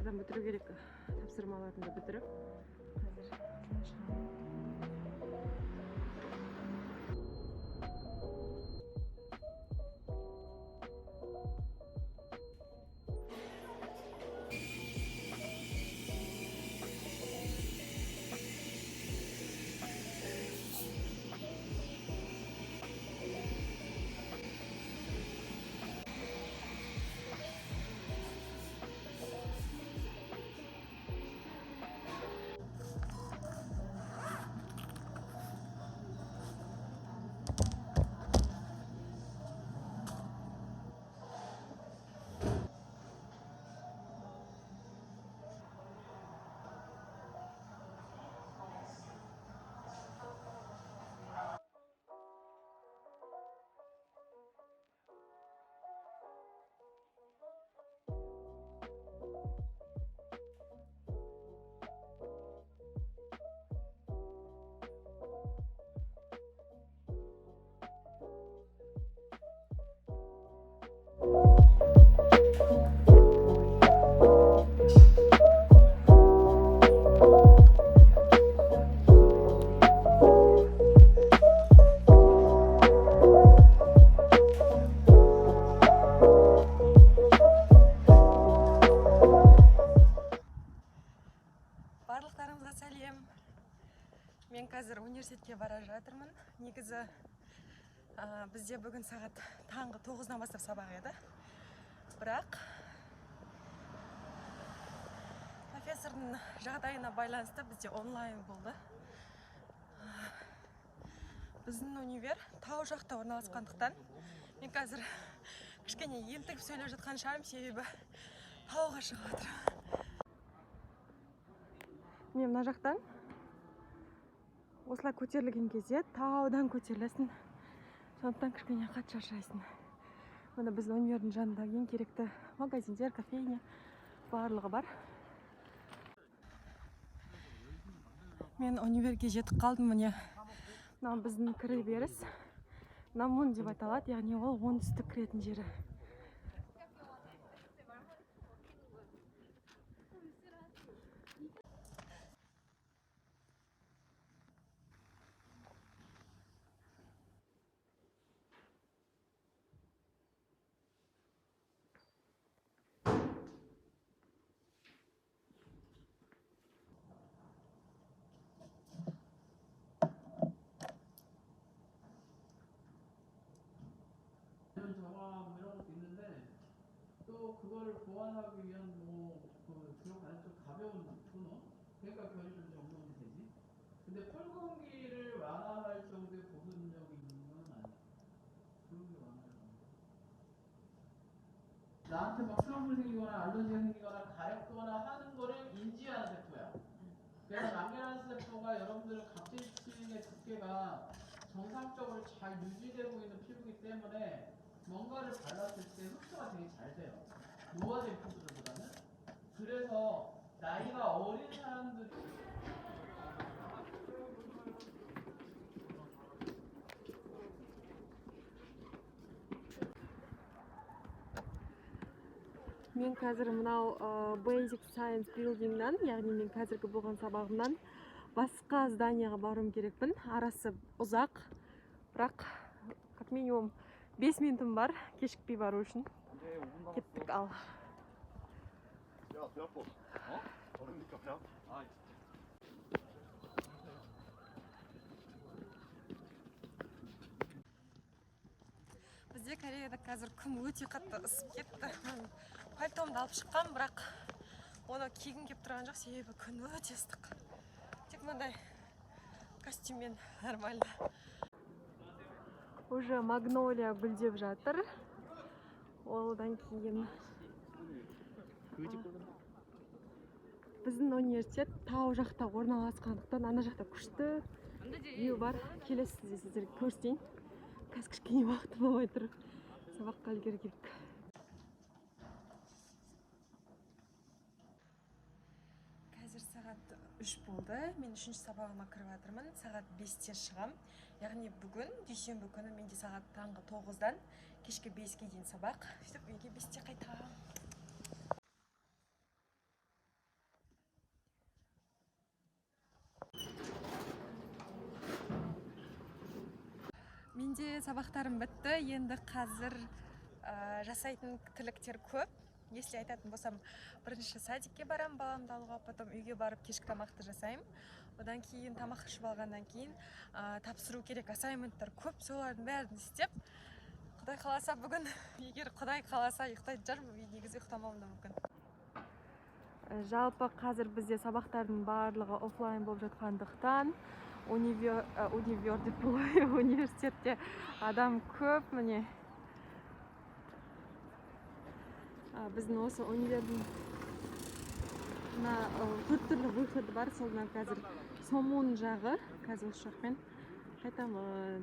сағаттардан бітіру керек тапсырмаларымды бітіріп. Қазір шығамын. Барлықтарыңызға сәлем. Мен қазір университетке бара жатырмын. Негізі бізде бүгін сағат таңғы 9-дан бастап сабақ еді. Бірақ профессордың жағдайына байланысты бізде онлайн болды. Біздің универ тау жақта орналасқандықтан мен қазір кішкене ентігіп сөйлеп жатқан шығармын, себебі тауға шығып отырмын. Мен мына жақтан осылай көтерілген кезде таудан көтерілесің. Сондықтан кішкене қатты шаршайсың. Мына біздің универдің жанында ең керекті магазиндер, кофейня барлығы бар. Мен универге жетіп қалдым. Міне мынау біздің кіре беріс. Намун деп айталады, яғни ол оңтүстік кіретін жері. 정화 이런 것도 있는데 또 그거를 보완하기 위한 그 들어가는 좀 가벼운 토너, 그러니까 결이 좀 정돈이 되지. 근데 펄공기를 완화할 정도의 보존력이 있는 건 아니야. 그런 게 완화를 나한테 막 트러블 생기거나 알러지가 생기거나 가렵거나 하는 거를 인지하는 세포야. 그래서 망게란스 세포가 여러분들은 각질층의 두께가 정상적으로 잘 유지되고 있는 피부이기 때문에 뭔가를 발랐을 때 흡수가 되게 잘 돼요. 노화된 피부들보다는. 그래서 나이가 어린 사람들 Мен қазір мынау Basic Science Building'нан, яғни мен қазіргі болған сабағымнан басқа зданияға баруым керекпін. Арасы ұзақ, бірақ как минимум 5 минутым бар кешікпей бару үшін. Кеттік ал. Бізде Кореяда қазір күн өте қатты ысып кетті. Пальтомды алып шыққам, бірақ оны кигім кеп тұрған жоқ, себебі күн өте ыстық. Тек мындай костюммен нормально. Уже магнолия гүлдеп жатыр. Одан кейін біздің университет тау жақта орналасқандықтан ана жақта күшті вью бар. Келесіз сіздерге көрсетейін. Қазір кішкене уақыт болмай тұр. Сабаққа үлгерейік. Қазір сағат 3 болды. Мен 3-ші сабағыма кіріп жатырмын. Сағат 5-те шығам. Яғни бүгін дүйсенбі күні менде сағат таңғы 9-дан кешкі 5-ге дейін сабақ. Сөйтіп үйге 5-те қайтамын. менде сабақтарым бітті. Енді қазір жасайтын тірліктер көп. Если айтатын болсам, бірінші садикке барам баламды алуға, потом үйге барып кешкі тамақты жасаймын. Одан кейін тамақ ішіп алғаннан кейін тапсыру керек ассайменттер көп, солардың бәрін істеп, Құдай қаласа бүгін, егер Құдай қаласа ұйықтайтын шығармын, негізі ұйықтамауым да мүмкін. Жалпы қазір бізде сабақтардың барлығы офлайн болып жатқандықтан университетте адам көп, міне. Біздің осы универдің төрт түрлі выходы бар, солдан қазір Сомон жағы, қазір осы жақпен қайтамын.